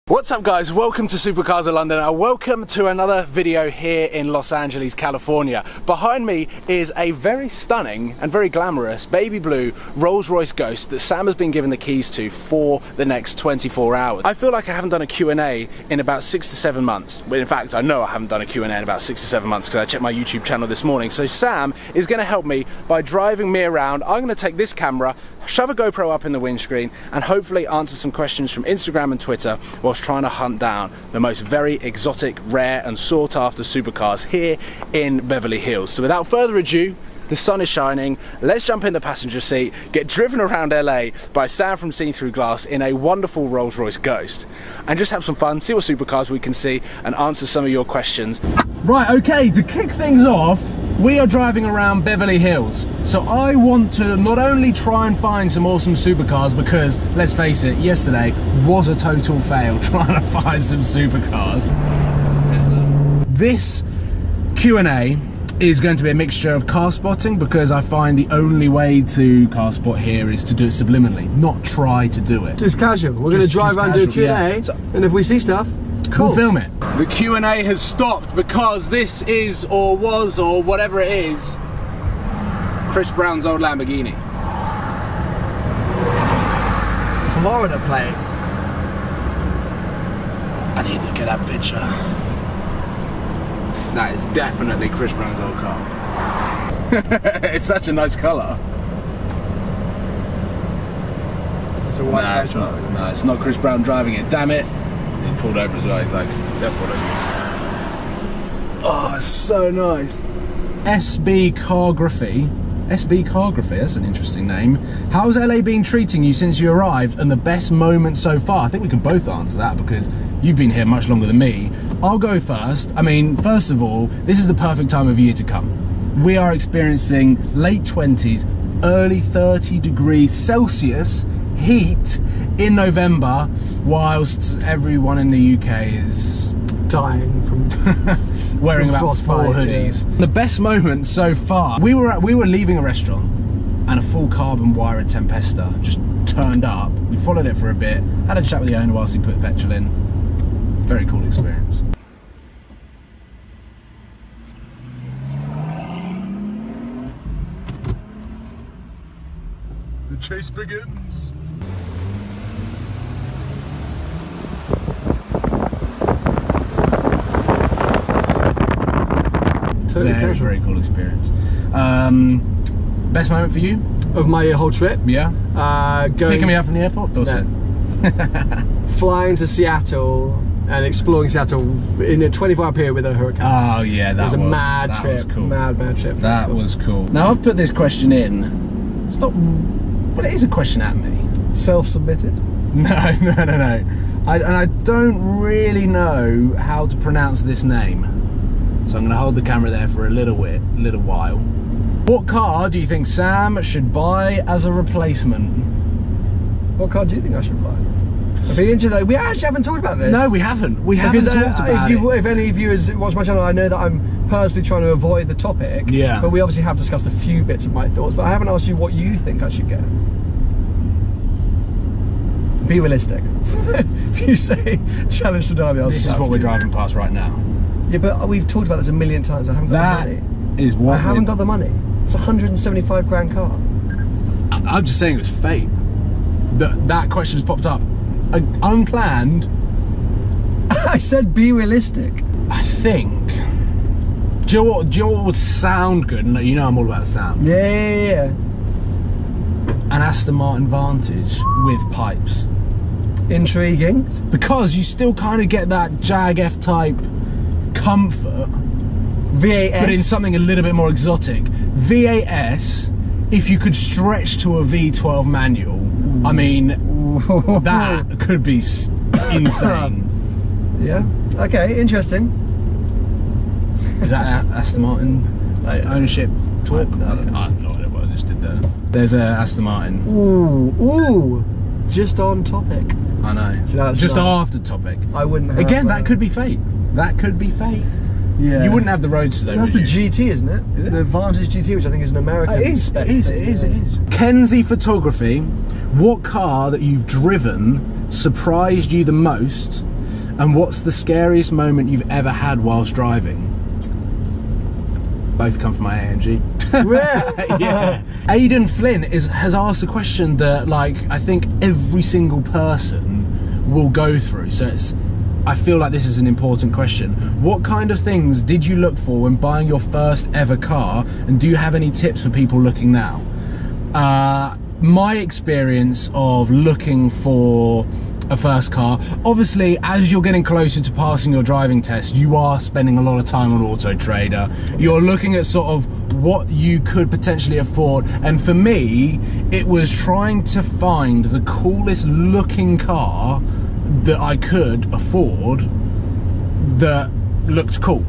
What's up guys, welcome to Supercars of London and welcome to another video here in Los Angeles, California. Behind me is a very stunning and very glamorous baby blue Rolls-Royce Ghost that Sam has been given the keys to for the next 24 hours. I feel like I haven't done a Q&A in about 6 to 7 months. Well, in fact, I know I haven't done a Q&A in about 6 to 7 months because I checked my YouTube channel this morning. So Sam is going to help me by driving me around. I'm going to take this camera, shove a GoPro up in the windscreen and hopefully answer some questions from Instagram and Twitter whilst trying to hunt down the most very exotic, rare and sought after supercars here in Beverly Hills. So without further ado, the sun is shining, let's jump in the passenger seat, get driven around LA by Sam from Seen Through Glass in a wonderful Rolls-Royce Ghost and just have some fun, see what supercars we can see and answer some of your questions. Right, okay, to kick things off, we are driving around Beverly Hills. So I want to not only try and find some awesome supercars because, let's face it, yesterday was a total fail trying to find some supercars. Tesla. This Q&A is going to be a mixture of car spotting because I find the only way to car spot here is to do it subliminally, not try to do it. Just casual. We're going to drive around and do a Q&A, yeah. And if we see stuff, cool. We'll film it. The Q&A has stopped because this is, or was, or whatever it is, Chris Brown's old Lamborghini. Florida plate. I need to get that picture. That is definitely Chris Brown's old car. It's such a nice colour. It's a white car. No, it's not Chris Brown driving it. Damn it. He pulled over as well. He's like, they're following you. Oh, it's so nice. SB Cargraphy. SB Cargraphy, that's an interesting name. How's LA been treating you since you arrived and the best moment so far? I think we can both answer that because you've been here much longer than me. I'll go first. I mean, first of all, this is the perfect time of year to come. We are experiencing late 20s, early 30 degrees Celsius heat in November, whilst everyone in the UK is dying from wearing about 4 hoodies. Yeah. The best moment so far, we were leaving a restaurant and a full carbon wired Tempesta just turned up. We followed it for a bit, had a chat with the owner whilst he put petrol in. Very cool experience. The chase begins. Very cool experience. Best moment for you? Of my whole trip? Yeah. Picking me up from the airport? Thought so. Flying to Seattle and exploring Seattle in a 24-hour period with a hurricane. Oh yeah, that was a mad trip. Was cool. Mad trip. That was cool. Now I've put this question in. It's not, well, it is a question at me. Self-submitted? No. And I don't really know how to pronounce this name. So I'm going to hold the camera there for a little while. What car do you think Sam should buy as a replacement? What car do you think I should buy? We actually haven't talked about this. No, we haven't. We haven't talked about it. If any of you watch my channel, I know that I'm purposely trying to avoid the topic. Yeah. But we obviously have discussed a few bits of my thoughts, but I haven't asked you what you think I should get. Be realistic. If you say challenge to die, this is what we're driving past right now. Yeah, but we've talked about this a million times. I haven't got the money. I haven't got the money. It's a 175 grand car. I'm just saying it was fate. That question's popped up. Unplanned. I said be realistic. I think. Do you know what would sound good? You know I'm all about the sound. Yeah. An Aston Martin Vantage with pipes. Intriguing. Because you still kind of get that Jag F-type comfort. VAS. But in something a little bit more exotic. VAS, if you could stretch to a V12 manual, I mean, that could be insane. Yeah. Okay, interesting. Is that Aston Martin ownership talk? I have no idea what I just did there. There's a Aston Martin. Ooh. Just on topic. I know. So just after topic. I wouldn't have. Again, that could be fate. That could be fate. Yeah. You wouldn't have the Roadster though. That's the GT, isn't it? Is it? The Vantage GT, which I think is an American. It is. Kenzie Photography. What car that you've driven surprised you the most And what's the scariest moment you've ever had whilst driving? Both come from my AMG. Yeah. Aidan Flynn has asked a question that, like, I think every single person will go through. So I feel like this is an important question. What kind of things did you look for when buying your first ever car? And do you have any tips for people looking now? My experience of looking for a first car, obviously as you're getting closer to passing your driving test, you are spending a lot of time on Auto Trader. You're looking at sort of what you could potentially afford, and for me it was trying to find the coolest looking car that I could afford that looked cool.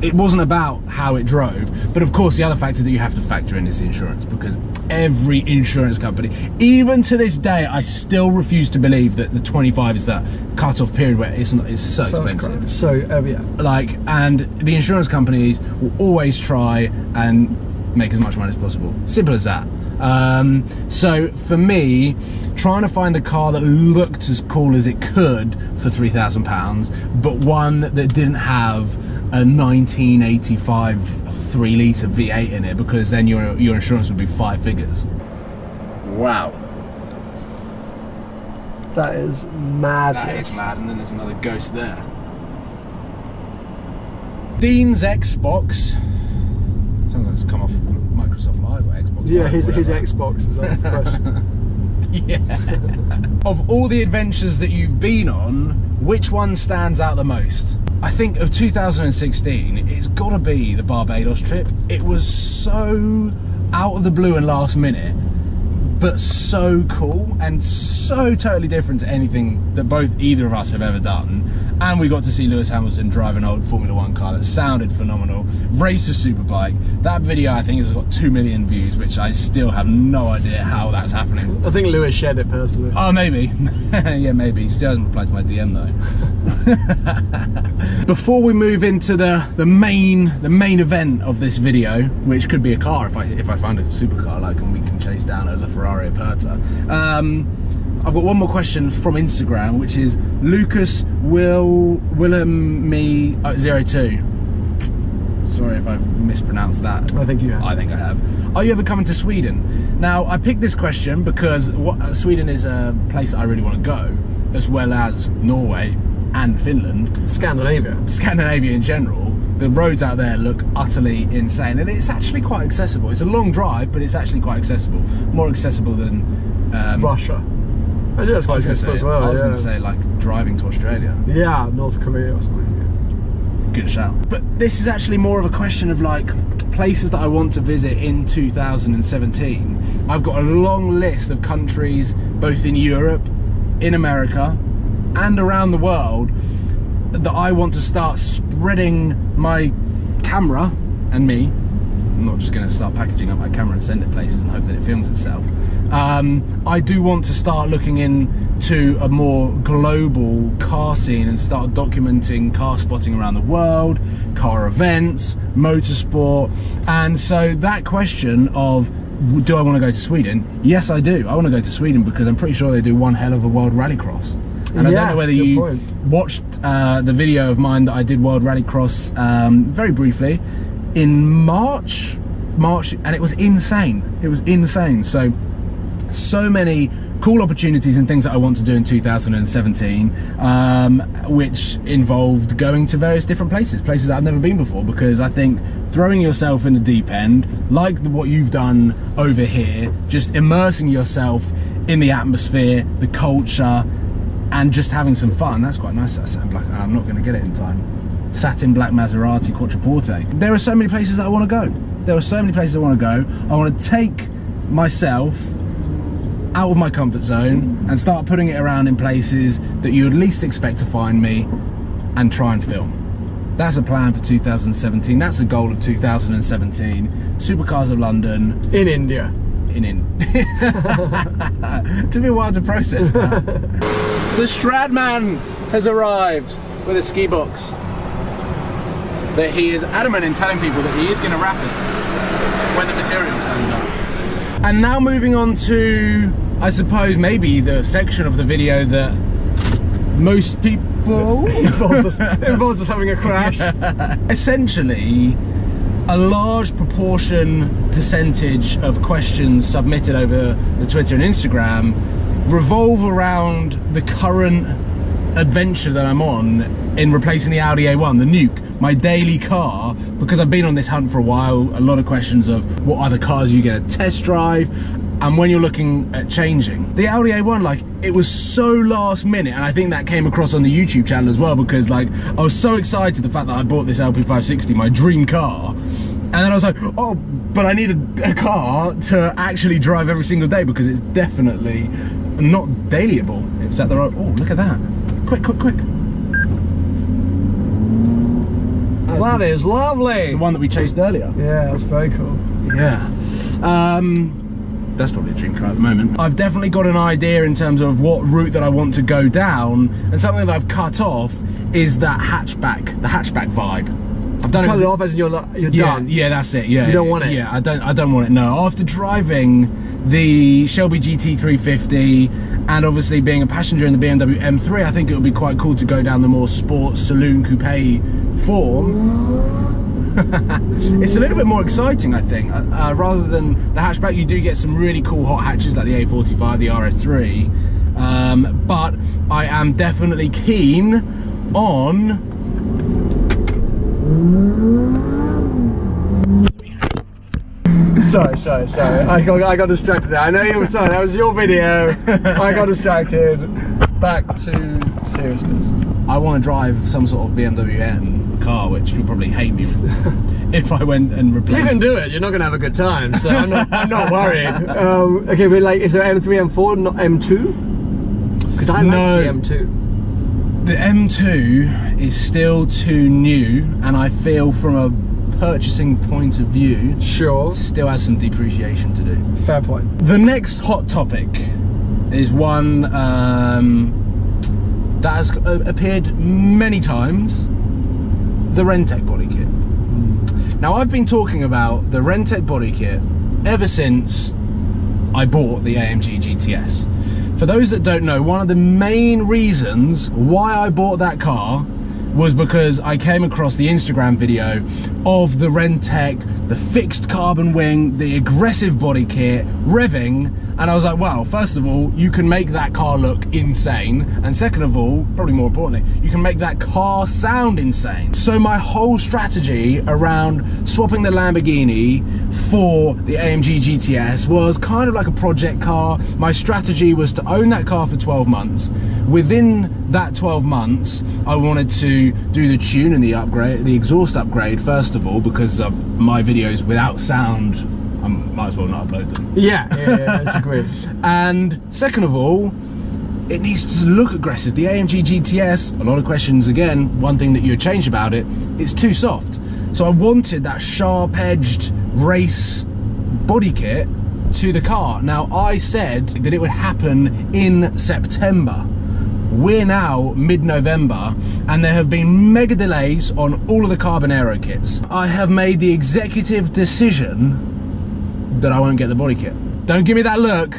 It wasn't about how it drove, but of course the other factor that you have to factor in is the insurance, because every insurance company, even to this day, I still refuse to believe that the 25 is that cut-off period where it's so expensive. So yeah. Like, and the insurance companies will always try and make as much money as possible. Simple as that. So for me, trying to find a car that looked as cool as it could for £3,000, but one that didn't have a 1985 3-litre V8 in it, because then your insurance would be 5 figures. Wow. That is madness. That is mad, and then there's another ghost there. Dean's Xbox. Sounds like it's come off Microsoft Live or Xbox Live. Yeah, his Xbox is asked the question. Yeah. Of all the adventures that you've been on, which one stands out the most? I think of 2016, it's got to be the Barbados trip. It was so out of the blue and last minute, but so cool and so totally different to anything that either of us have ever done. And we got to see Lewis Hamilton drive an old Formula 1 car that sounded phenomenal, race a superbike. That video, I think, has got 2 million views, which I still have no idea how that's happening. I think Lewis shared it personally. Oh, maybe. Yeah, maybe. He still hasn't replied to my DM though. Before we move into the main event of this video, which could be a car if I find a supercar, like, and we can chase down a LaFerrari Aperta. I've got one more question from Instagram, which is Lucas Willem02. Sorry if I've mispronounced that. I think you have. I think I have. Are you ever coming to Sweden? Now, I picked this question because Sweden is a place I really want to go, as well as Norway and Finland. Scandinavia in general. The roads out there look utterly insane, and it's actually quite accessible. It's a long drive, but it's actually quite accessible. More accessible than Russia. I think that's quite accessible as well. I was going to say, like, driving to Australia. Yeah, North Korea or something. Yeah. Good shout. But this is actually more of a question of, like, places that I want to visit in 2017. I've got a long list of countries, both in Europe, in America, and around the world, that I want to start spreading my camera and me. I'm not just going to start packaging up my camera and send it places and hope that it films itself. I do want to start looking into a more global car scene and start documenting car spotting around the world, car events, motorsport. And so that question of, do I want to go to Sweden? Yes, I do. I want to go to Sweden because I'm pretty sure they do one hell of a World Rallycross. And I don't know whether you watched the video of mine that I did World Rallycross very briefly in March, and it was insane. It was insane. So many cool opportunities and things that I want to do in 2017, which involved going to various different places that I've never been before, because I think throwing yourself in the deep end, like what you've done over here, just immersing yourself in the atmosphere, the culture, and just having some fun, that's quite nice. That satin black, I'm not going to get it in time. Satin black Maserati Quattroporte. There are so many places that I want to go. I want to take myself out of my comfort zone and start putting it around in places that you would least expect to find me and try and film. That's a plan for 2017. That's a goal of 2017. Supercars of London. In India. Took me a while to process that. The Stradman has arrived with a ski box that he is adamant in telling people that he is going to wrap it when the material turns up. And now moving on to, I suppose, maybe the section of the video that most people. It involves us having a crash. Essentially, a large percentage of questions submitted over the Twitter and Instagram revolve around the current adventure that I'm on in replacing the Audi A1, the Nuke, my daily car, because I've been on this hunt for a while. A lot of questions of what other cars you get a test drive, and when you're looking at changing. The Audi A1, like, it was so last minute, and I think that came across on the YouTube channel as well, because like, I was so excited the fact that I bought this LP560, my dream car, and then I was like, oh, but I need a car to actually drive every single day, because it's definitely not dailyable. It was at the right, oh, look at that. Quick. That is lovely. The one that we chased earlier. Yeah, that's very cool. Yeah. That's probably a dream car at the moment. I've definitely got an idea in terms of what route that I want to go down, and something that I've cut off is that hatchback, the hatchback vibe. I've done cut it off as you're done. Yeah, that's it. Yeah, you don't want it. Yeah, I don't want it. No, after driving the Shelby GT350 and obviously being a passenger in the BMW M3, I think it would be quite cool to go down the more sports saloon coupe form. It's a little bit more exciting, I think. Rather than the hatchback, you do get some really cool hot hatches like the A45, the RS3, but I am definitely keen on Sorry. I got distracted there. I know you were sorry. That was your video. I got distracted. Back to seriousness. I want to drive some sort of BMW M car, which you'll probably hate me for if I went and replaced. You can do it. You're not going to have a good time, so I'm not worried. Okay, but like, is there M3, M4, not M2? Because I like the M2. The M2 is still too new, and I feel from a purchasing point of view, sure, still has some depreciation to do. Fair point. The next hot topic is one that has appeared many times: the Rentec body kit. Now, I've been talking about the Rentec body kit ever since I bought the AMG GTS. For those that don't know, one of the main reasons why I bought that car was because I came across the Instagram video of the Rentec, the fixed carbon wing, the aggressive body kit, revving, and I was like, wow, first of all, you can make that car look insane, and second of all, probably more importantly, you can make that car sound insane. So my whole strategy around swapping the Lamborghini for the AMG GTS was kind of like a project car. My strategy was to own that car for 12 months. Within that 12 months, I wanted to do the tune and the upgrade, the exhaust upgrade, first of all, because of my videos without sound, I might as well not upload them. Yeah, that's agreed. And second of all, it needs to look aggressive. The AMG GTS, a lot of questions again, one thing that you would change about it, it's too soft. So I wanted that sharp-edged race body kit to the car. Now, I said that it would happen in September. We're now mid-November, and there have been mega delays on all of the carbon aero kits. I have made the executive decision that I won't get the body kit. Don't give me that look.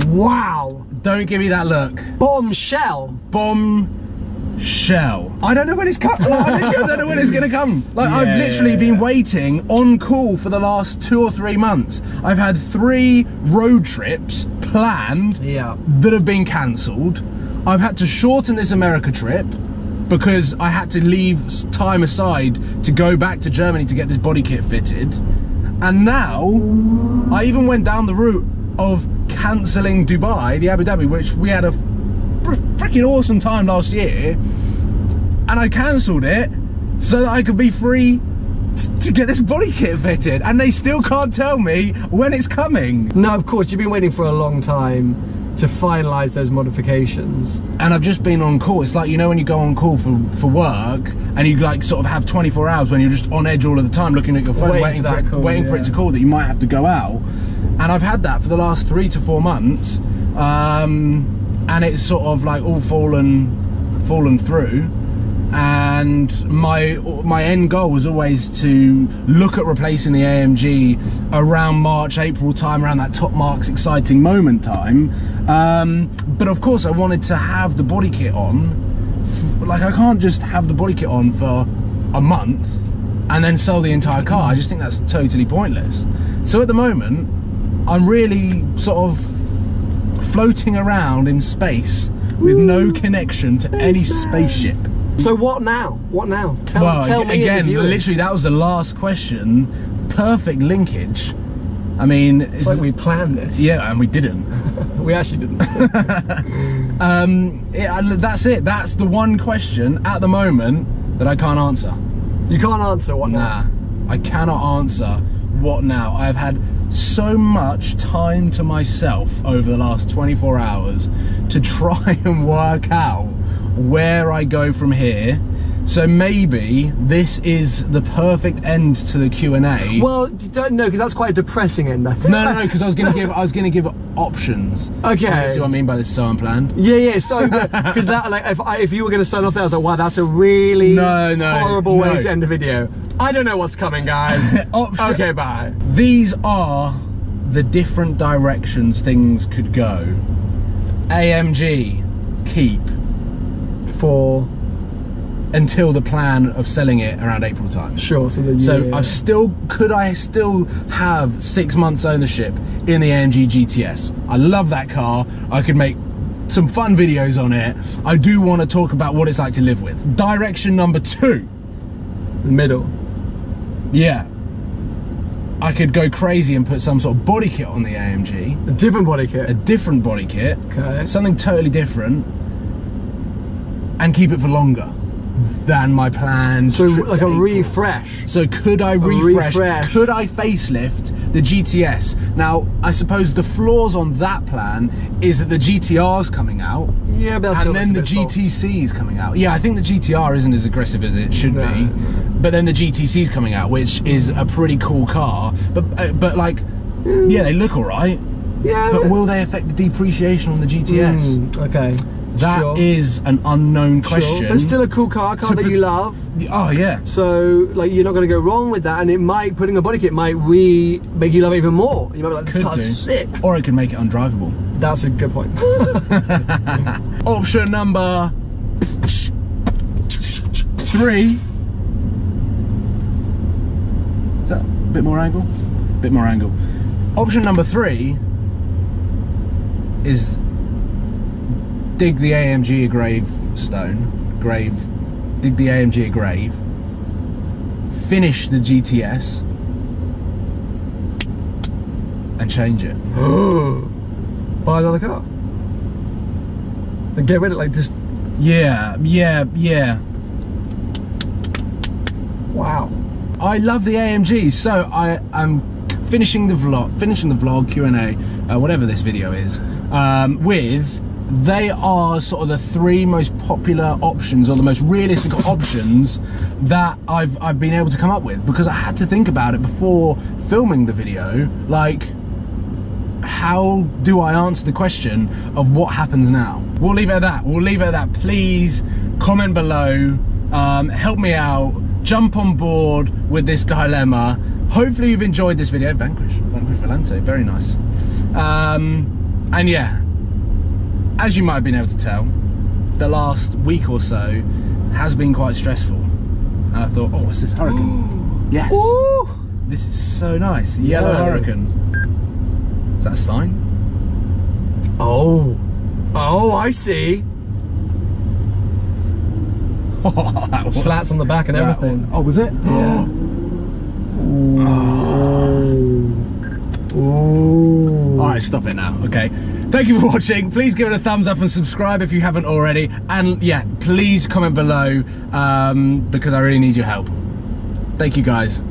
Wow. Don't give me that look. Bombshell. Bombshell. I don't know when it's coming. I don't know when it's going to come. Like, I've literally been waiting on call for the last 2 or 3 months. I've had 3 road trips planned that have been cancelled. I've had to shorten this America trip because I had to leave time aside to go back to Germany to get this body kit fitted. And now, I even went down the route of cancelling Dubai, the Abu Dhabi, which we had a freaking awesome time last year, and I cancelled it so that I could be free to get this body kit fitted, and they still can't tell me when it's coming. No, of course, you've been waiting for a long time to finalise those modifications. And I've just been on call. It's like, you know, when you go on call for work and you like sort of have 24 hours when you're just on edge all of the time looking at your phone, waiting for it to call that you might have to go out. And I've had that for the last 3 to 4 months, and it's sort of like all fallen through. And my end goal was always to look at replacing the AMG around March, April time, around that top marks exciting moment time. But of course I wanted to have the body kit on like, I can't just have the body kit on for a month and then sell the entire car. I just think that's totally pointless. So at the moment, I'm really sort of floating around in space with no connection to any spaceship. So what now? What now? Tell me again, literally, that was the last question. Perfect linkage. I mean, it's like we planned this. Yeah, and we didn't. We actually didn't. That's it. That's the one question at the moment that I can't answer. You can't answer what now? Nah, I cannot answer what now. I've had so much time to myself over the last 24 hours to try and work out where I go from here. So maybe this is the perfect end to the Q&A. Well, don't know, because that's quite a depressing end, I think. No, because I was going to give options. Okay. See what I mean by this? So unplanned. Yeah. So because that, like, if you were going to sign off there, I was like, wow, that's a really horrible way to end the video. I don't know what's coming, guys. Okay, bye. These are the different directions things could go. AMG, keep for until the plan of selling it around April time. Sure. So could I still have 6 months ownership in the AMG GTS? I love that car. I could make some fun videos on it. I do want to talk about what it's like to live with. Direction number 2. The middle. Yeah. I could go crazy and put some sort of body kit on the AMG. A different body kit? A different body kit. Okay. Something totally different. And keep it for longer than my plans. So like a refresh. So could I refresh? Could I facelift the GTS? Now, I suppose the flaws on that plan is that the GTR's coming out. Yeah, but that's and then the GTC is coming out. Yeah, I think the GTR isn't as aggressive as it should be. But then the GTC is coming out, which is a pretty cool car. But like, yeah, they look all right. Yeah. But will they affect the depreciation on the GTS? Okay. That is an unknown question. Sure. But still a cool car that you love. Oh yeah. So like, you're not going to go wrong with that, and it might, putting a body kit might make you love it even more. You might be like, this car's sick. Or it can make it undrivable. That's a good point. Option number 3. That bit more angle. Bit more angle. Option number 3 is dig the AMG a dig the AMG a grave, finish the GTS, and change it. Buy another car? And get rid of it, like, just... Yeah. Wow. I love the AMG, so I am finishing the vlog, Q&A, whatever this video is, with... They are sort of the 3 most popular options, or the most realistic options that I've been able to come up with, because I had to think about it before filming the video. Like, how do I answer the question of what happens now? We'll leave it at that. Please comment below, help me out, jump on board with this dilemma. Hopefully you've enjoyed this video. Vanquish Volante, very nice. And yeah, as you might have been able to tell, the last week or so has been quite stressful. And I thought, oh, what's this? Hurricane. Yes. Ooh. This is so nice. Yellow Hurricane. Is that a sign? Oh, I see. Slats on the back and everything. Oh, was it? Yeah. Ooh. Alright, stop it now. Okay. Thank you for watching. Please give it a thumbs up and subscribe if you haven't already. And yeah, please comment below, because I really need your help. Thank you, guys.